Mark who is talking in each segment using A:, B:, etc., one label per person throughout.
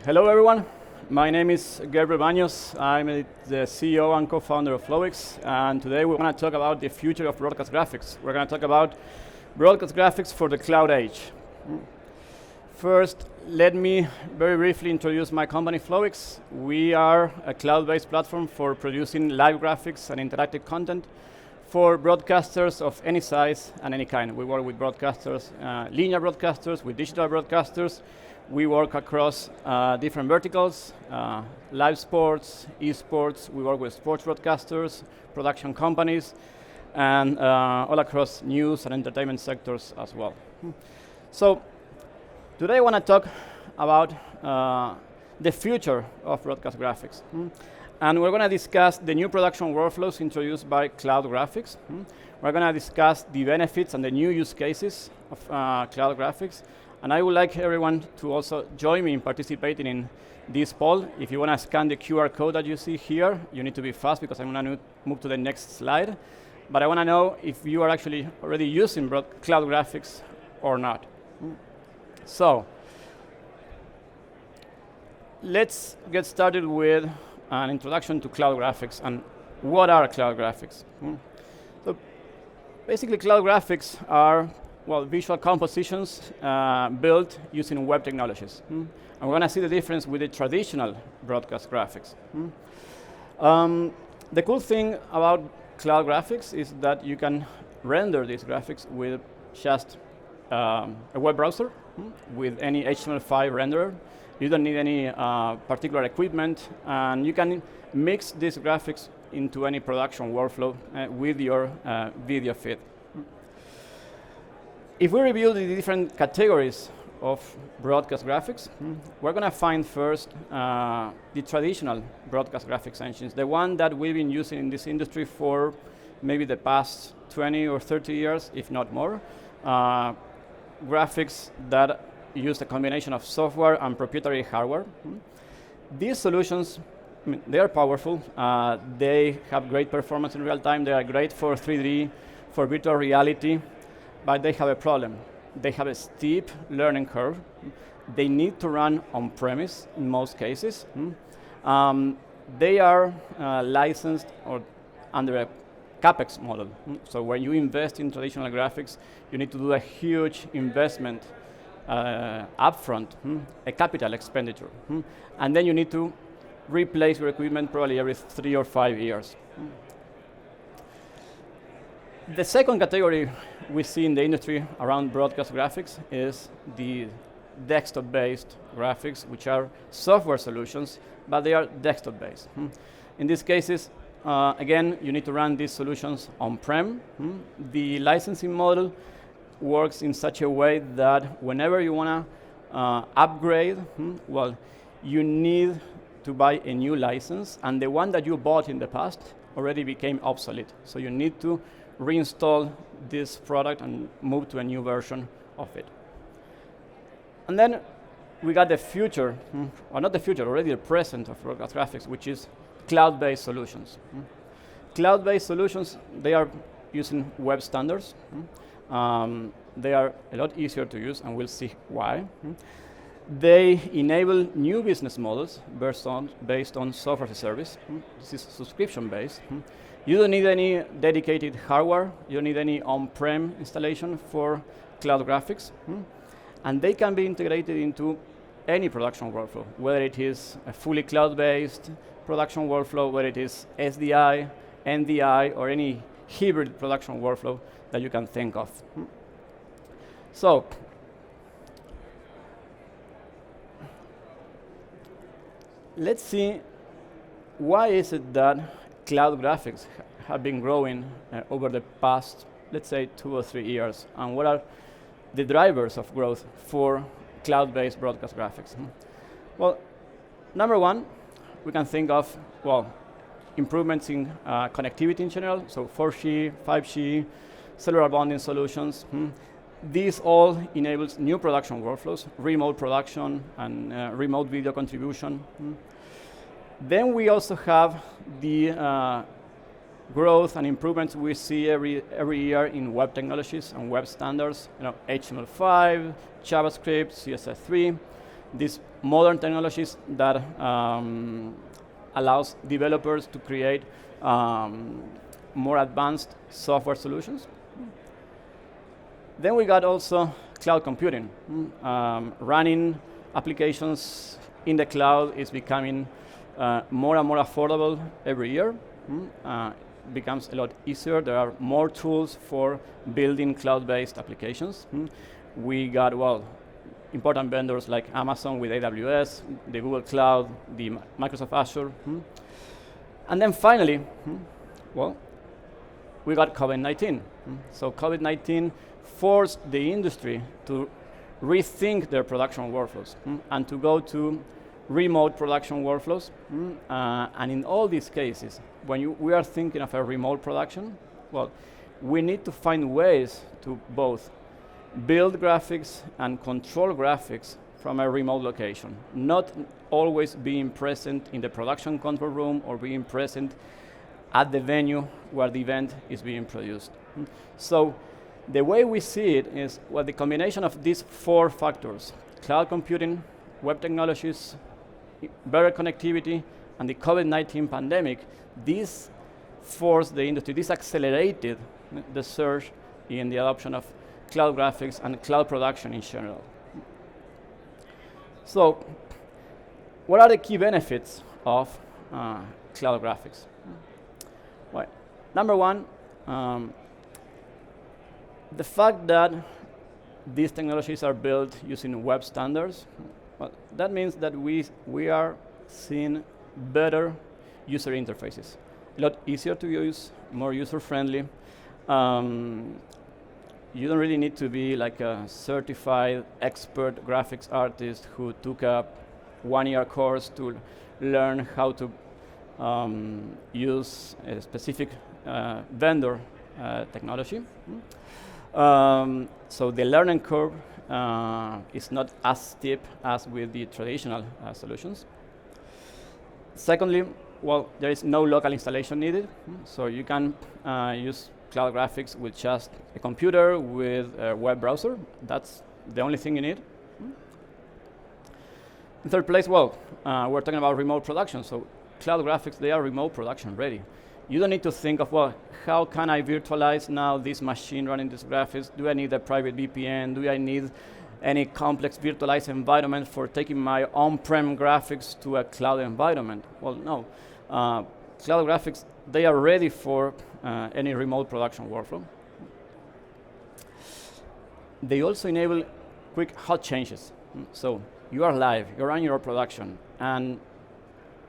A: Hello everyone, my name is Gabriel Baños. I'm the CEO and co-founder of Flowix, and today we're going to talk about the future of broadcast graphics. We're going to talk about broadcast graphics for the cloud age. First, let me very briefly introduce my company, Flowix. We are a cloud-based platform for producing live graphics and interactive content for broadcasters of any size and any kind. We work with broadcasters, linear broadcasters, with digital broadcasters. We work across different verticals, live sports, esports. We work with sports broadcasters, production companies, and all across news and entertainment sectors as well. So today I want to talk about the future of broadcast graphics. And we're going to discuss the new production workflows introduced by cloud graphics. We're going to discuss the benefits and the new use cases of cloud graphics. And I would like everyone to also join me in participating in this poll. If you want to scan the QR code that you see here, you need to be fast because I'm going to move to the next slide. But I want to know if you are actually already using cloud graphics or not. So let's get started with an introduction to cloud graphics and what are cloud graphics. So basically, cloud graphics are visual compositions built using web technologies. And we're going to see the difference with the traditional broadcast graphics. The cool thing about cloud graphics is that you can render these graphics with just a web browser, with any HTML5 renderer. You don't need any particular equipment, and you can mix these graphics into any production workflow with your video feed. If we review the different categories of broadcast graphics, we're going to find first the traditional broadcast graphics engines, the one that we've been using in this industry for maybe the past 20 or 30 years, if not more. Graphics that use a combination of software and proprietary hardware. These solutions, they are powerful. They have great performance in real time. They are great for 3D, for virtual reality. But they have a problem. They have a steep learning curve. They need to run on-premise in most cases. They are licensed or under a CapEx model. So when you invest in traditional graphics, you need to do a huge investment upfront, a capital expenditure. And then you need to replace your equipment probably every 3 or 5 years. The second category we see in the industry around broadcast graphics is the desktop-based graphics, which are software solutions, but they are desktop-based. In these cases, again, you need to run these solutions on-prem. The licensing model works in such a way that whenever you want to upgrade, you need to buy a new license, and the one that you bought in the past already became obsolete. So you need to reinstall this product and move to a new version of it. And then we got the future, or not the future, already the present of broadcast graphics, which is cloud-based solutions. Cloud-based solutions, they are using web standards. They are a lot easier to use, and we'll see why. They enable new business models based on software as a service. This is subscription-based. You don't need any dedicated hardware. You don't need any on-prem installation for cloud graphics. And they can be integrated into any production workflow, whether it is a fully cloud-based production workflow, whether it is SDI, NDI, or any hybrid production workflow that you can think of. So, let's see why is it that cloud graphics have been growing over the past, let's say, 2 or 3 years, and what are the drivers of growth for cloud-based broadcast graphics? Well, number one, we can think of, improvements in connectivity in general, so 4G, 5G, cellular bonding solutions. This all enables new production workflows, remote production, and remote video contribution. Then we also have the growth and improvements we see every year in web technologies and web standards, HTML5, JavaScript, CSS3. these modern technologies that allows developers to create more advanced software solutions. Then we got also cloud computing. Running applications in the cloud is becoming more and more affordable every year. Becomes a lot easier. There are more tools for building cloud-based applications. We got, well, important vendors like Amazon with AWS, the Google Cloud, the Microsoft Azure. And then finally, well, we got COVID-19. So COVID-19 forced the industry to rethink their production workflows and to go to remote production workflows. And in all these cases, when we are thinking of a remote production, well, we need to find ways to both build graphics and control graphics from a remote location, not always being present in the production control room or being present at the venue where the event is being produced. So the way we see it is, well, the combination of these four factors, cloud computing, web technologies, better connectivity, and the COVID-19 pandemic, this forced the industry, this accelerated the surge in the adoption of cloud graphics and cloud production in general. So, what are the key benefits of cloud graphics? Well, number one, the fact that these technologies are built using web standards, well, that means that we are seeing better user interfaces, a lot easier to use, more user-friendly. You don't really need to be like a certified expert graphics artist who took a one-year course to learn how to use a specific vendor technology. So the learning curve is not as steep as with the traditional solutions. Secondly, well, there is no local installation needed, so you can use cloud graphics with just a computer with a web browser. That's the only thing you need. In third place, well, we're talking about remote production, so cloud graphics, they are remote production ready. You don't need to think of, well, how can I virtualize now this machine running this graphics? Do I need a private VPN? Do I need any complex virtualized environment for taking my on-prem graphics to a cloud environment? Well, no. Cloud graphics, they are ready for any remote production workflow. They also enable quick hot changes. So you are live, you're running your production, and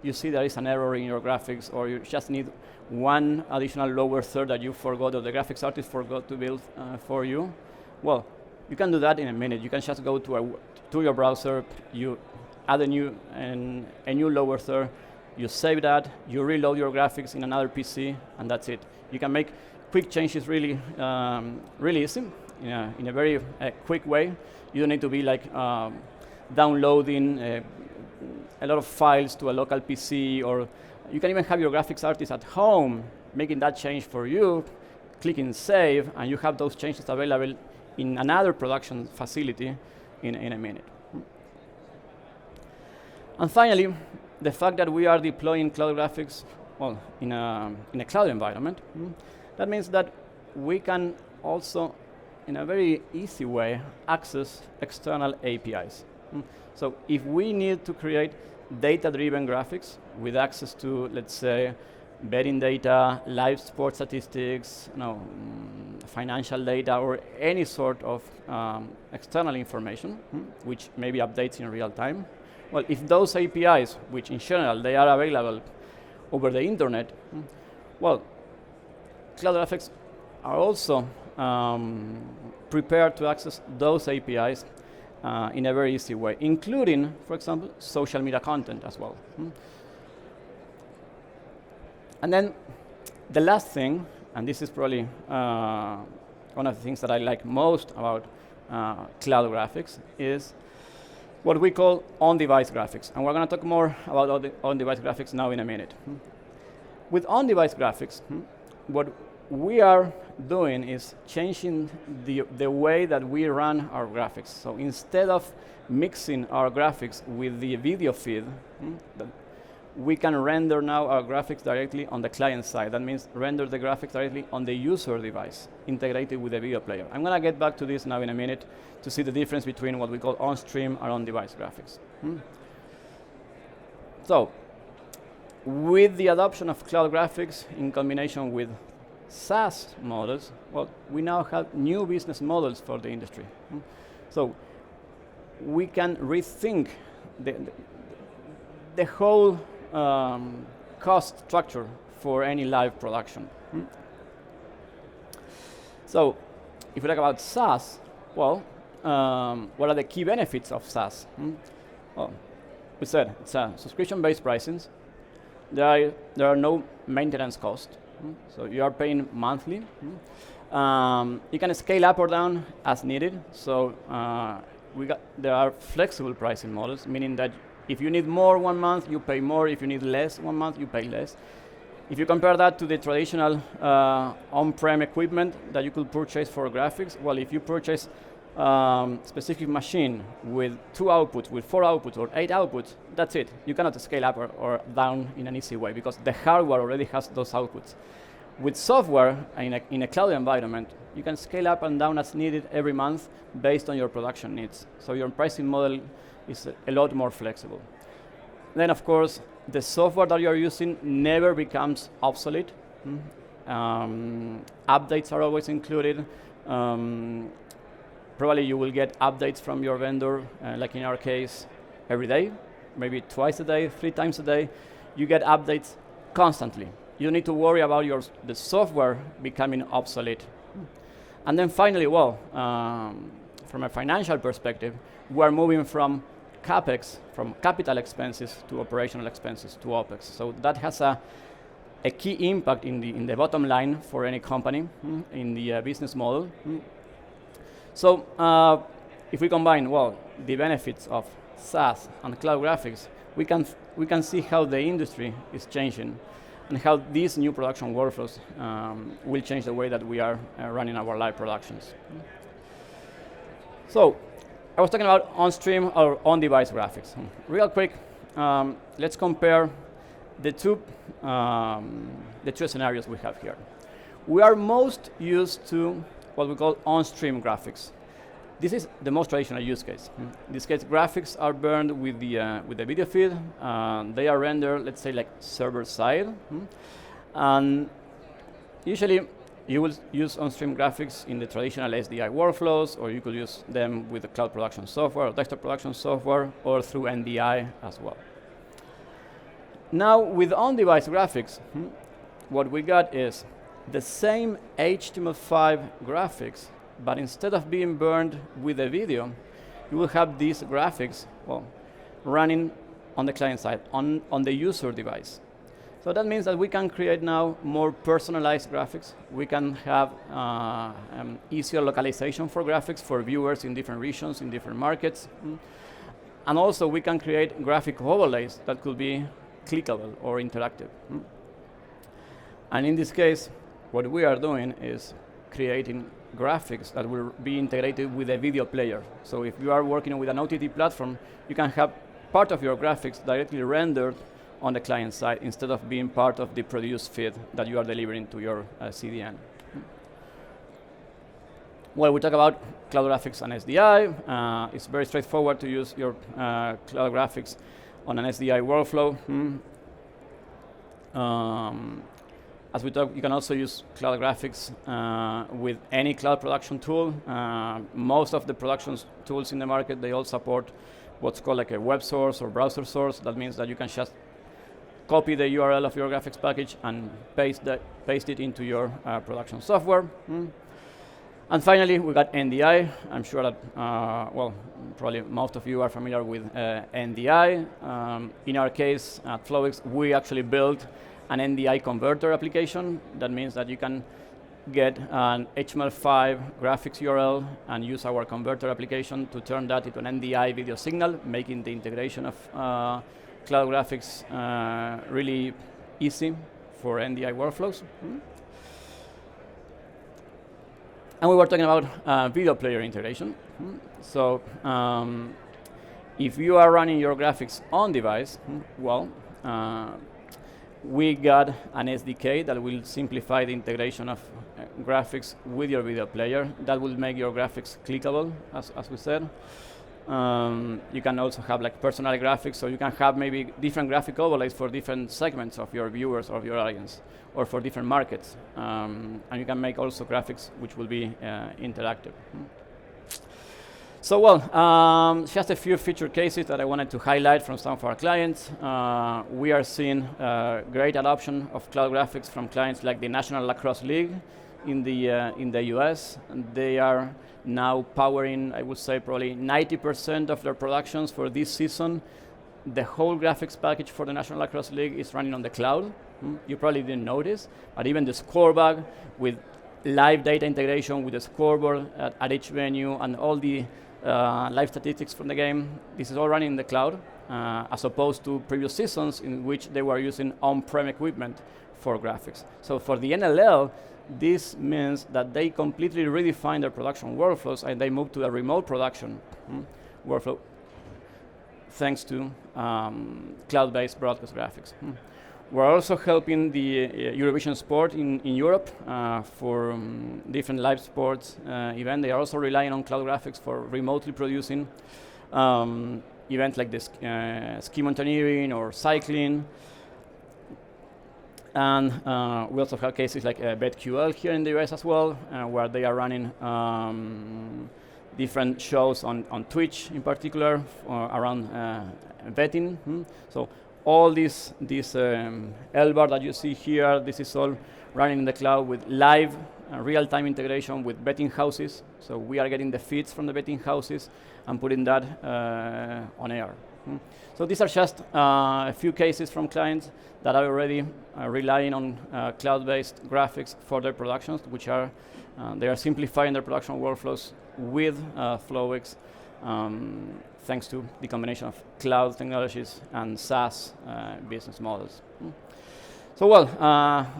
A: you see there is an error in your graphics, or you just need one additional lower third that you forgot, or the graphics artist forgot to build for you. Well, you can do that in a minute. You can just go to your browser, you add a new lower third, you save that, you reload your graphics in another PC, and that's it. You can make quick changes really easy, in a very quick way. You don't need to be like downloading a lot of files to a local PC, or you can even have your graphics artist at home making that change for you, clicking save, and you have those changes available in another production facility in a minute. And finally, the fact that we are deploying cloud graphics, well, in a cloud environment, that means that we can also, in a very easy way, access external APIs. So if we need to create data-driven graphics with access to, let's say, betting data, live sports statistics, financial data, or any sort of external information, which maybe updates in real time. Well, if those APIs, which in general they are available over the internet, well, cloud graphics are also prepared to access those APIs in a very easy way, including, for example, social media content as well. And then the last thing, and this is probably one of the things that I like most about cloud graphics, is what we call on-device graphics. And we're going to talk more about on-device graphics now in a minute. With on-device graphics, what we are doing is changing the way that we run our graphics. So instead of mixing our graphics with the video feed, we can render now our graphics directly on the client side. That means render the graphics directly on the user device, integrated with the video player. I'm going to get back to this now in a minute to see the difference between what we call on-stream and on-device graphics. So, with the adoption of cloud graphics in combination with SaaS models, well, we now have new business models for the industry. So, we can rethink the whole cost structure for any live production. So, if we talk about SaaS, well, what are the key benefits of SaaS? Well, we said it's a subscription-based pricing. There are no maintenance costs, so you are paying monthly. You can scale up or down as needed. So there are flexible pricing models, meaning that if you need more 1 month, you pay more. If you need less 1 month, you pay less. If you compare that to the traditional on-prem equipment that you could purchase for graphics, well, if you purchase specific machine with 2 outputs, with 4 outputs, or 8 outputs, that's it. You cannot scale up or down in an easy way because the hardware already has those outputs. With software in a cloud environment, you can scale up and down as needed every month based on your production needs. So your pricing model is a lot more flexible. Then, of course, the software that you're using never becomes obsolete. Updates are always included. Probably you will get updates from your vendor, like in our case, every day, maybe twice a day, 3 times a day. You get updates constantly. You don't need to worry about the software becoming obsolete. And then finally, well, from a financial perspective, we're moving from CapEx, from capital expenses to operational expenses to OpEx. So that has a key impact in the bottom line for any company, in the business model. So if we combine, well, the benefits of SaaS and cloud graphics, we can see how the industry is changing and how these new production workflows will change the way that we are running our live productions. So I was talking about on-stream or on-device graphics. Real quick, let's compare the two scenarios we have here. We are most used to what we call on-stream graphics. This is the most traditional use case. In this case, graphics are burned with the video feed. They are rendered, let's say, like server side. And usually, you will use on-stream graphics in the traditional SDI workflows, or you could use them with the cloud production software, or desktop production software, or through Ndi as well. Now, with on-device graphics, what we got is the same HTML5 graphics, but instead of being burned with a video, you will have these graphics, well, running on the client side, on the user device. So that means that we can create now more personalized graphics. We can have easier localization for graphics for viewers in different regions, in different markets. And also we can create graphic overlays that could be clickable or interactive. And in this case, what we are doing is creating graphics that will be integrated with a video player. So if you are working with an OTT platform, you can have part of your graphics directly rendered on the client side instead of being part of the produced feed that you are delivering to your CDN. Well, we talk about cloud graphics and SDI. It's very straightforward to use your cloud graphics on an SDI workflow. As we talk, you can also use cloud graphics with any cloud production tool. Most of the production tools in the market, they all support what's called like a web source or browser source. That means that you can just copy the URL of your graphics package and paste it into your production software. And finally, we got Ndi. I'm sure that, well, probably most of you are familiar with Ndi. In our case, at Flowix, we actually built an Ndi Converter application. That means that you can get an HTML5 graphics URL and use our converter application to turn that into an Ndi video signal, making the integration of cloud graphics really easy for Ndi workflows. And we were talking about video player integration. So if you are running your graphics on device, well, we got an SDK that will simplify the integration of graphics with your video player. That will make your graphics clickable, as we said. You can also have like personal graphics, so you can have maybe different graphic overlays for different segments of your viewers or your audience, or for different markets. And you can make also graphics which will be interactive. So well, just a few feature cases that I wanted to highlight from some of our clients. We are seeing great adoption of cloud graphics from clients like the National Lacrosse League in the US. And they are now powering, I would say, probably 90% of their productions for this season. The whole graphics package for the National Lacrosse League is running on the cloud. You probably didn't notice, but even the scorebag with live data integration with the scoreboard at each venue and all the live statistics from the game, this is all running in the cloud, as opposed to previous seasons in which they were using on-prem equipment for graphics. So for the NLL, this means that they completely redefine their production workflows and they move to a remote production workflow thanks to cloud-based broadcast graphics. We're also helping the Eurovision sport in Europe for different live sports events. They are also relying on cloud graphics for remotely producing events like this ski mountaineering or cycling. And we also have cases like BetQL here in the US as well, where they are running different shows on Twitch in particular around betting. So all this LBAR that you see here, this is all running in the cloud with live real-time integration with betting houses. So we are getting the feeds from the betting houses and putting that on air. So these are just a few cases from clients that are already relying on cloud-based graphics for their productions, which are they are simplifying their production workflows with FlowX, thanks to the combination of cloud technologies and SaaS business models. So well,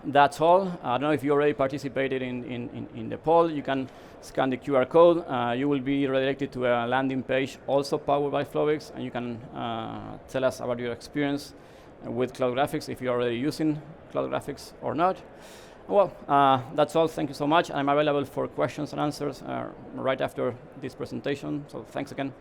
A: that's all. I don't know if you already participated in the poll. You can scan the QR code. You will be redirected to a landing page also powered by FlowX, and you can tell us about your experience with cloud graphics, if you're already using cloud graphics or not. Well, that's all. Thank you so much. I'm available for questions and answers right after this presentation. So thanks again.